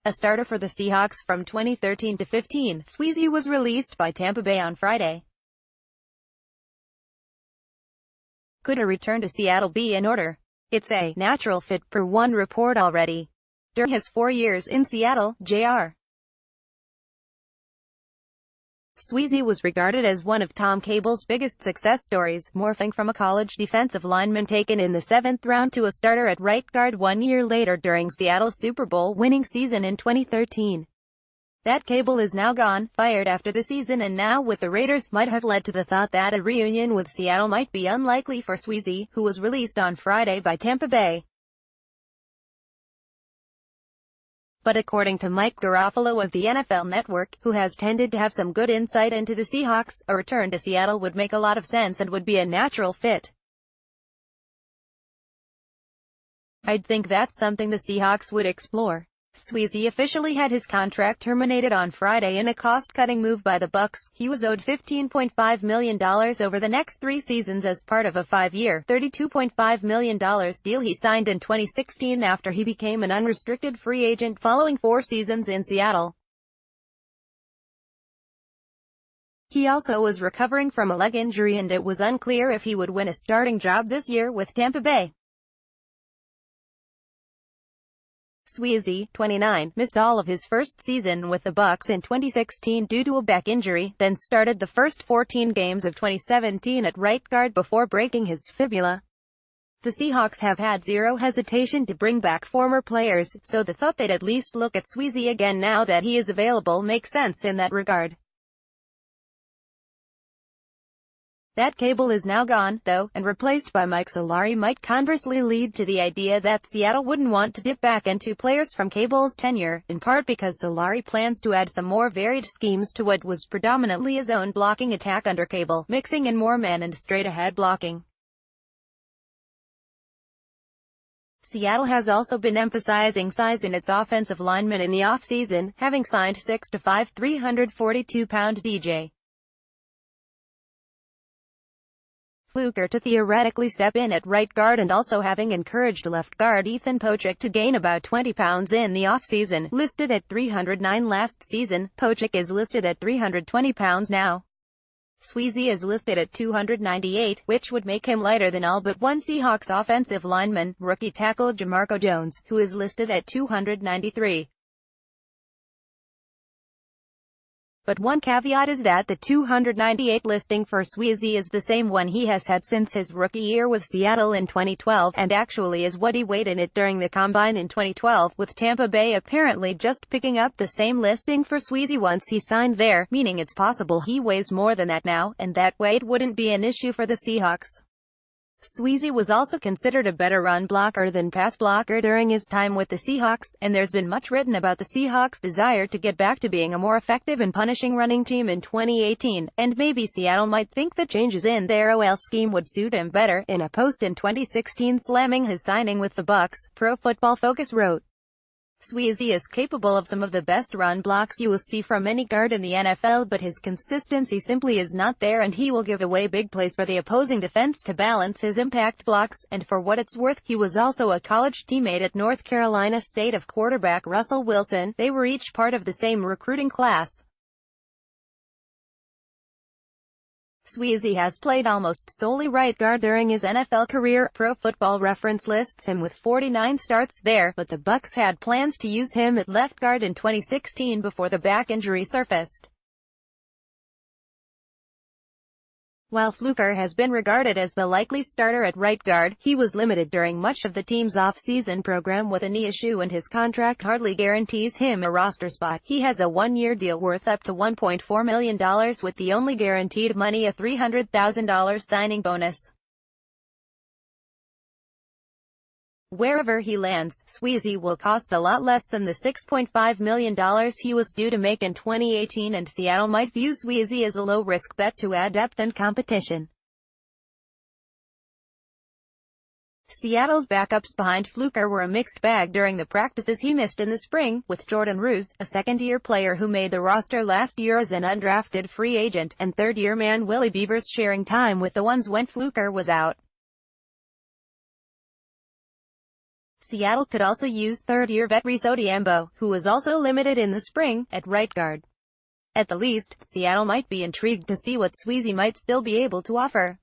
A starter for the Seahawks from 2013 to 15, Sweezy was released by Tampa Bay on Friday. Could a return to Seattle be in order? It's a natural fit, per one report already. During his 4 years in Seattle, Jr. Sweezy was regarded as one of Tom Cable's biggest success stories, morphing from a college defensive lineman taken in the 7th round to a starter at right guard 1 year later during Seattle's Super Bowl winning season in 2013. That Cable is now gone, fired after the season and now with the Raiders, might have led to the thought that a reunion with Seattle might be unlikely for Sweezy, who was released on Friday by Tampa Bay. But according to Mike Garofalo of the NFL Network, who has tended to have some good insight into the Seahawks, a return to Seattle would make a lot of sense and would be a natural fit. "I'd think that's something the Seahawks would explore." Sweezy officially had his contract terminated on Friday in a cost-cutting move by the Bucs. He was owed $15.5 million over the next 3 seasons as part of a 5-year, $32.5 million deal he signed in 2016 after he became an unrestricted free agent following 4 seasons in Seattle. He also was recovering from a leg injury and it was unclear if he would win a starting job this year with Tampa Bay. Sweezy, 29, missed all of his first season with the Bucs in 2016 due to a back injury, then started the first 14 games of 2017 at right guard before breaking his fibula. The Seahawks have had zero hesitation to bring back former players, so the thought they'd at least look at Sweezy again now that he is available makes sense in that regard. That Cable is now gone, though, and replaced by Mike Solari might conversely lead to the idea that Seattle wouldn't want to dip back into players from Cable's tenure, in part because Solari plans to add some more varied schemes to what was predominantly a zone blocking attack under Cable, mixing in more man and straight-ahead blocking. Seattle has also been emphasizing size in its offensive linemen in the offseason, having signed 6'5", 342-pound DJ Fluker to theoretically step in at right guard and also having encouraged left guard Ethan Pochik to gain about 20 pounds in the offseason. Listed at 309 last season, Pochik is listed at 320 pounds now. Sweezy is listed at 298, which would make him lighter than all but one Seahawks offensive lineman, rookie tackle Jamarco Jones, who is listed at 293. But one caveat is that the 298 listing for Sweezy is the same one he has had since his rookie year with Seattle in 2012, and actually is what he weighed in it during the Combine in 2012, with Tampa Bay apparently just picking up the same listing for Sweezy once he signed there, meaning it's possible he weighs more than that now, and that weight wouldn't be an issue for the Seahawks. Sweezy was also considered a better run blocker than pass blocker during his time with the Seahawks, and there's been much written about the Seahawks' desire to get back to being a more effective and punishing running team in 2018, and maybe Seattle might think that changes in their OL scheme would suit him better. In a post in 2016 slamming his signing with the Bucs, Pro Football Focus wrote, "Sweezy is capable of some of the best run blocks you will see from any guard in the NFL, but his consistency simply is not there and he will give away big plays for the opposing defense to balance his impact blocks," and for what it's worth, he was also a college teammate at North Carolina State of quarterback Russell Wilson. They were each part of the same recruiting class. Sweezy has played almost solely right guard during his NFL career. Pro Football Reference lists him with 49 starts there, but the Bucs had plans to use him at left guard in 2016 before the back injury surfaced. While Fluker has been regarded as the likely starter at right guard, he was limited during much of the team's off-season program with a knee issue and his contract hardly guarantees him a roster spot. He has a 1-year deal worth up to $1.4 million with the only guaranteed money a $300,000 signing bonus. Wherever he lands, Sweezy will cost a lot less than the $6.5 million he was due to make in 2018, and Seattle might view Sweezy as a low-risk bet to add depth and competition. Seattle's backups behind Fluker were a mixed bag during the practices he missed in the spring, with Jordan Roos, a second-year player who made the roster last year as an undrafted free agent, and third-year man Willie Beavers sharing time with the ones when Fluker was out. Seattle could also use third-year vet Reese Odhiambo, who was also limited in the spring, at right guard. At the least, Seattle might be intrigued to see what Sweezy might still be able to offer.